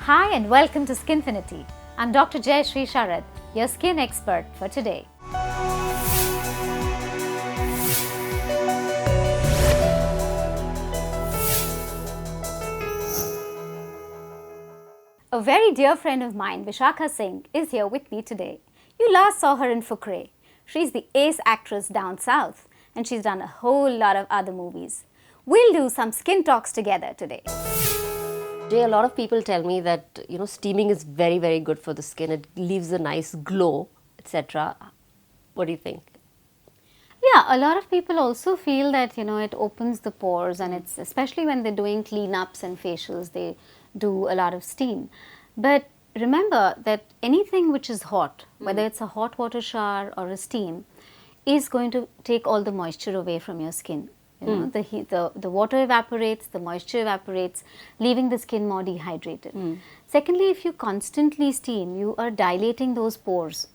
Hi and welcome to Skinfinity. I'm Dr. Jayashree Sharad, your skin expert for today. A very dear friend of mine, Vishakha Singh, is here with me today. You last saw her in Fukrey. She's the ace actress down south and she's done a whole lot of other movies. We'll do some skin talks together today. Jay, a lot of people tell me that steaming is very, very good for the skin. It leaves a nice glow, etc. What do you think? Yeah, a lot of people also feel that it opens the pores, and it's especially when they're doing cleanups and facials, they do a lot of steam. But remember that anything which is hot, whether it's a hot water shower or a steam, is going to take all the moisture away from your skin. The heat, the water evaporates, the moisture evaporates, leaving the skin more dehydrated. Secondly, if you constantly steam, you are dilating those pores.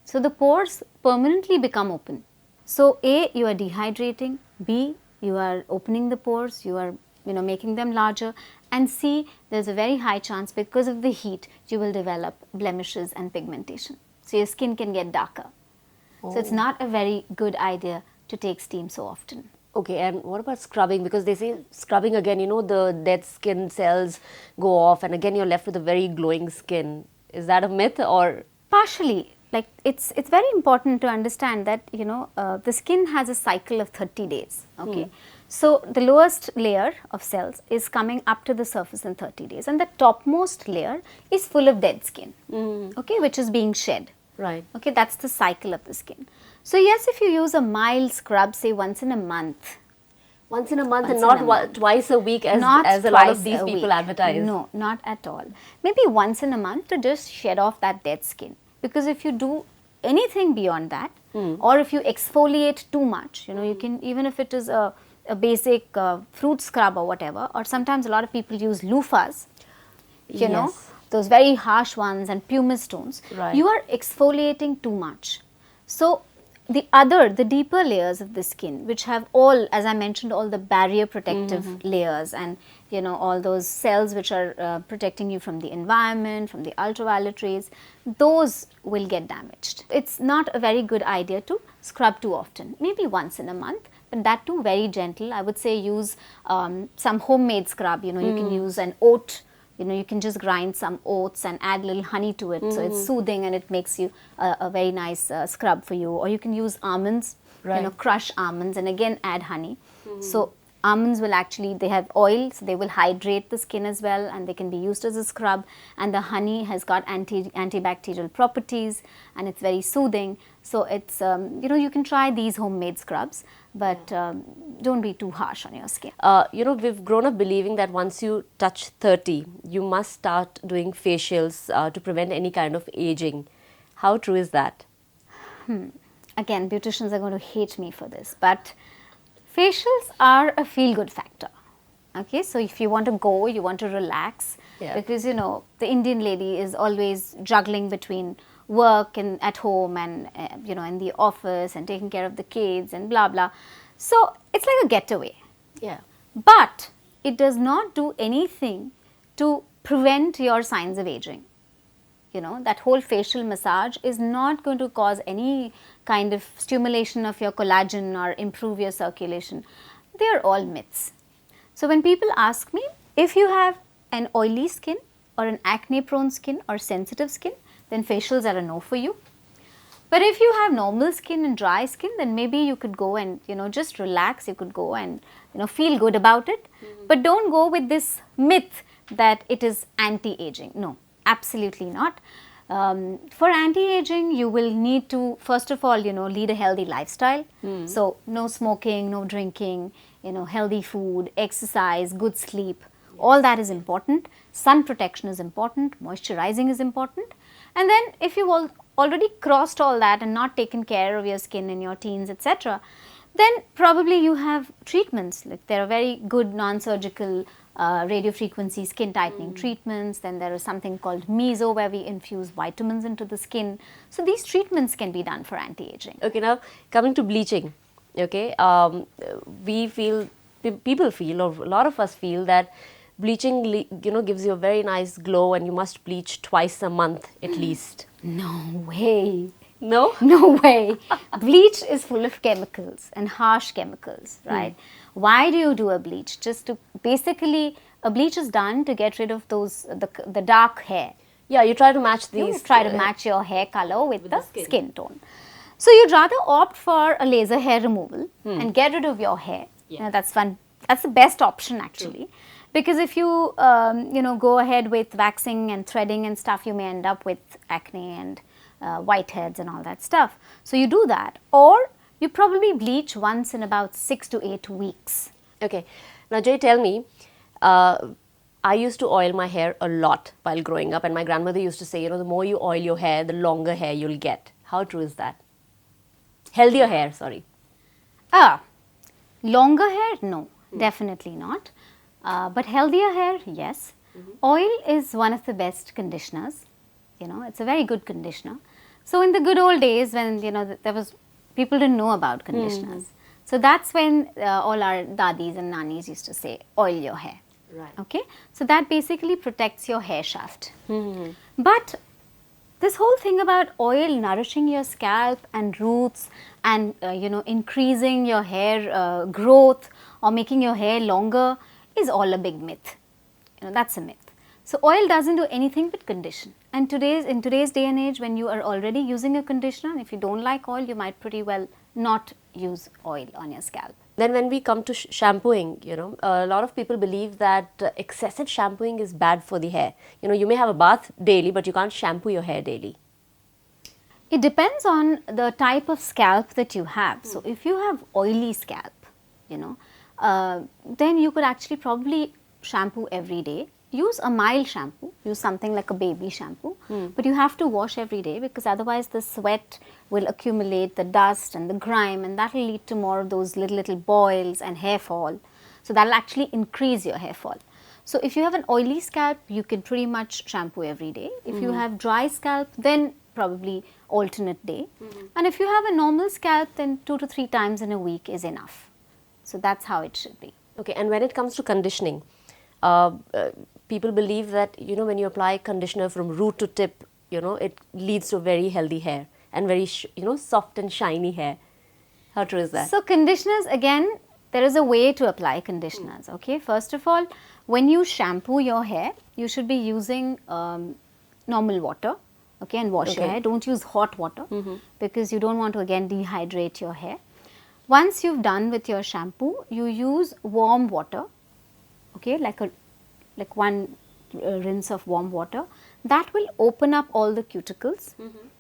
So the pores permanently become open. So A, you are dehydrating, B, you are opening the pores, you are making them larger, and C, there's a very high chance because of the heat you will develop blemishes and pigmentation. So your skin can get darker. So it's not a very good idea to take steam so often. Okay, and what about scrubbing? Because they say scrubbing again, the dead skin cells go off and again you're left with a very glowing skin. Is that a myth or? Partially. Like it's very important to understand that the skin has a cycle of 30 days. Okay, so the lowest layer of cells is coming up to the surface in 30 days, and the topmost layer is full of dead skin. Okay, which is being shed. Right. Okay, that's the cycle of the skin. So yes, if you use a mild scrub, say once in a month. Once in a month and not twice a week as a lot of these people advertise. No, not at all. Maybe once in a month to just shed off that dead skin. Because if you do anything beyond that, or if you exfoliate too much, you can, even if it is a basic fruit scrub or whatever, or sometimes a lot of people use loofahs, those very harsh ones and pumice stones, you are exfoliating too much. So the deeper layers of the skin, which have all, as I mentioned, all the barrier protective layers and all those cells which are protecting you from the environment, from the ultraviolet rays, those will get damaged. It's not a very good idea to scrub too often, maybe once in a month, but that too very gentle. I would say use some homemade scrub, you can use an oat. You can just grind some oats and add a little honey to it. So it's soothing and it makes you a very nice scrub for you. Or you can use almonds, crush almonds and again add honey. So almonds will actually, they have oil, so they will hydrate the skin as well and they can be used as a scrub. And the honey has got antibacterial properties and it's very soothing. So it's, you can try these homemade scrubs, but don't be too harsh on your skin. We've grown up believing that once you touch 30, you must start doing facials to prevent any kind of aging. How true is that? Again, beauticians are going to hate me for this, but facials are a feel-good factor. Okay, so if you want to go, you want to relax, because the Indian lady is always juggling between work and at home and in the office and taking care of the kids and blah blah. So it's like a getaway. Yeah. But it does not do anything to prevent your signs of aging. That whole facial massage is not going to cause any kind of stimulation of your collagen or improve your circulation. They are all myths. So when people ask me, if you have an oily skin or an acne prone skin or sensitive skin, then facials are a no for you. But if you have normal skin and dry skin, then maybe you could go and just relax. You could go and feel good about it. But don't go with this myth that it is anti-aging. No, absolutely not. For anti-aging, you will need to first of all lead a healthy lifestyle. So no smoking, no drinking, healthy food, exercise, good sleep. All that is important. Sun protection is important. Moisturizing is important. And then if you've already crossed all that and not taken care of your skin in your teens, etc., then probably you have treatments. Like there are very good non-surgical radiofrequency skin tightening treatments. Then there is something called meso where we infuse vitamins into the skin. So these treatments can be done for anti-aging. Okay, now coming to bleaching. Okay, people feel, or a lot of us feel that bleaching, gives you a very nice glow, and you must bleach twice a month at least. No way. No? No way. Bleach is full of chemicals and harsh chemicals, right? Why do you do a bleach? Just to basically, a bleach is done to get rid of the dark hair. Yeah, you try to match You these. try to match your hair color with the skin tone. So you'd rather opt for a laser hair removal and get rid of your hair. Yeah. Now, that's fun. That's the best option actually, because if you go ahead with waxing and threading and stuff, you may end up with acne and whiteheads and all that stuff. So you do that, or you probably bleach once in about 6 to 8 weeks. Okay. Now, Jay, tell me, I used to oil my hair a lot while growing up, and my grandmother used to say, the more you oil your hair, the longer hair you'll get. How true is that? Healthier hair, sorry. Longer hair? No, definitely not. But healthier hair, yes. Oil is one of the best conditioners. It's a very good conditioner. So in the good old days when, there was, people didn't know about conditioners. So that's when all our dadis and nannies used to say, oil your hair. Right. Okay. So that basically protects your hair shaft. But this whole thing about oil nourishing your scalp and roots and increasing your hair growth or making your hair longer is all a big myth. That's a myth. So oil doesn't do anything but condition. And in today's day and age, when you are already using a conditioner, if you don't like oil, you might pretty well not use oil on your scalp. Then when we come to shampooing, a lot of people believe that excessive shampooing is bad for the hair. You may have a bath daily, but you can't shampoo your hair daily. It depends on the type of scalp that you have. So if you have oily scalp, then you could actually probably shampoo every day. Use a mild shampoo, use something like a baby shampoo, but you have to wash every day, because otherwise the sweat will accumulate, the dust and the grime, and that will lead to more of those little boils and hair fall. So that will actually increase your hair fall. So if you have an oily scalp, you can pretty much shampoo every day. If you have dry scalp, then probably alternate day. And if you have a normal scalp, then 2 to 3 times in a week is enough. So that's how it should be. Okay, and when it comes to conditioning, people believe that, when you apply conditioner from root to tip, it leads to very healthy hair and very, soft and shiny hair. How true is that? So conditioners, again, there is a way to apply conditioners, okay. First of all, when you shampoo your hair, you should be using normal water, okay, and wash your hair. Don't use hot water because you don't want to again dehydrate your hair. Once you've done with your shampoo, you use warm water, okay, like one rinse of warm water. That will open up all the cuticles.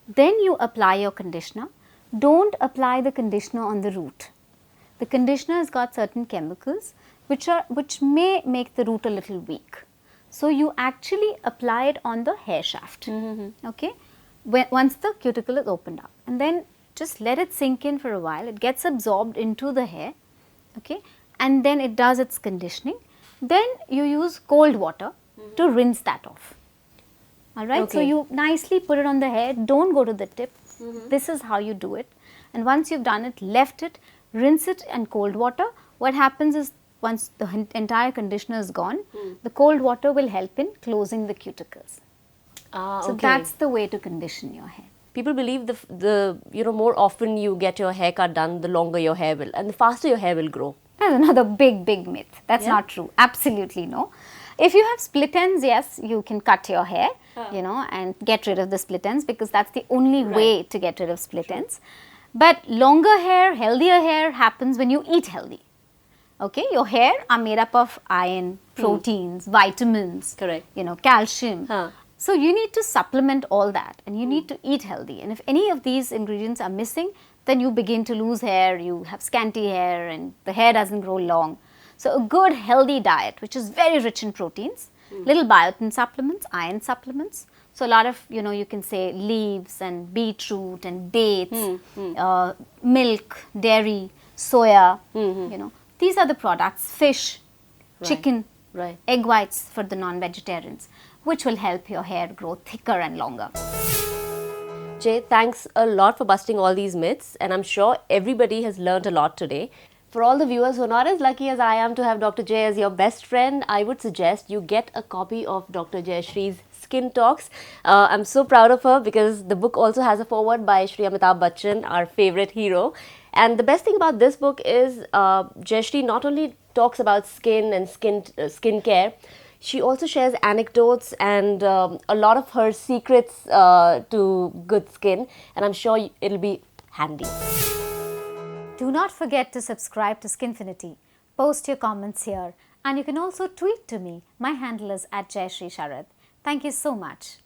Then you apply your conditioner. Don't apply the conditioner on the root. The conditioner has got certain chemicals which may make the root a little weak. So you actually apply it on the hair shaft, okay, once the cuticle is opened up, and then just let it sink in for a while. It gets absorbed into the hair, okay, and then it does its conditioning. Then you use cold water to rinse that off. All right. Okay. So you nicely put it on the hair. Don't go to the tip. This is how you do it. And once you've done it, left it, rinse it in cold water. What happens is, once the entire conditioner is gone, the cold water will help in closing the cuticles. So that's the way to condition your hair. People believe the more often you get your haircut done, the longer your hair will, and the faster your hair will grow. That's another big myth. That's not true. Absolutely no. If you have split ends, yes, you can cut your hair, and get rid of the split ends, because that's the only way to get rid of split ends. But longer hair, healthier hair happens when you eat healthy. Okay, your hair are made up of iron, proteins, vitamins, Correct. Calcium. So you need to supplement all that, and you need to eat healthy. And if any of these ingredients are missing, then you begin to lose hair, you have scanty hair, and the hair doesn't grow long. So a good healthy diet, which is very rich in proteins, little biotin supplements, iron supplements. So a lot of, you can say leaves and beetroot and dates, milk, dairy, soya, these are the products, fish, chicken, egg whites for the non-vegetarians, which will help your hair grow thicker and longer. Jay, thanks a lot for busting all these myths, and I'm sure everybody has learned a lot today. For all the viewers who are not as lucky as I am to have Dr. Jay as your best friend, I would suggest you get a copy of Dr. Jayashree's Skin Talks. I'm so proud of her because the book also has a foreword by Shri Amitabh Bachchan, our favorite hero. And the best thing about this book is Jayashree not only talks about skin and skin care, she also shares anecdotes and a lot of her secrets to good skin, and I'm sure it'll be handy. Do not forget to subscribe to Skinfinity. Post your comments here, and you can also tweet to me. My handle is @Jayashree Sharad. Thank you so much.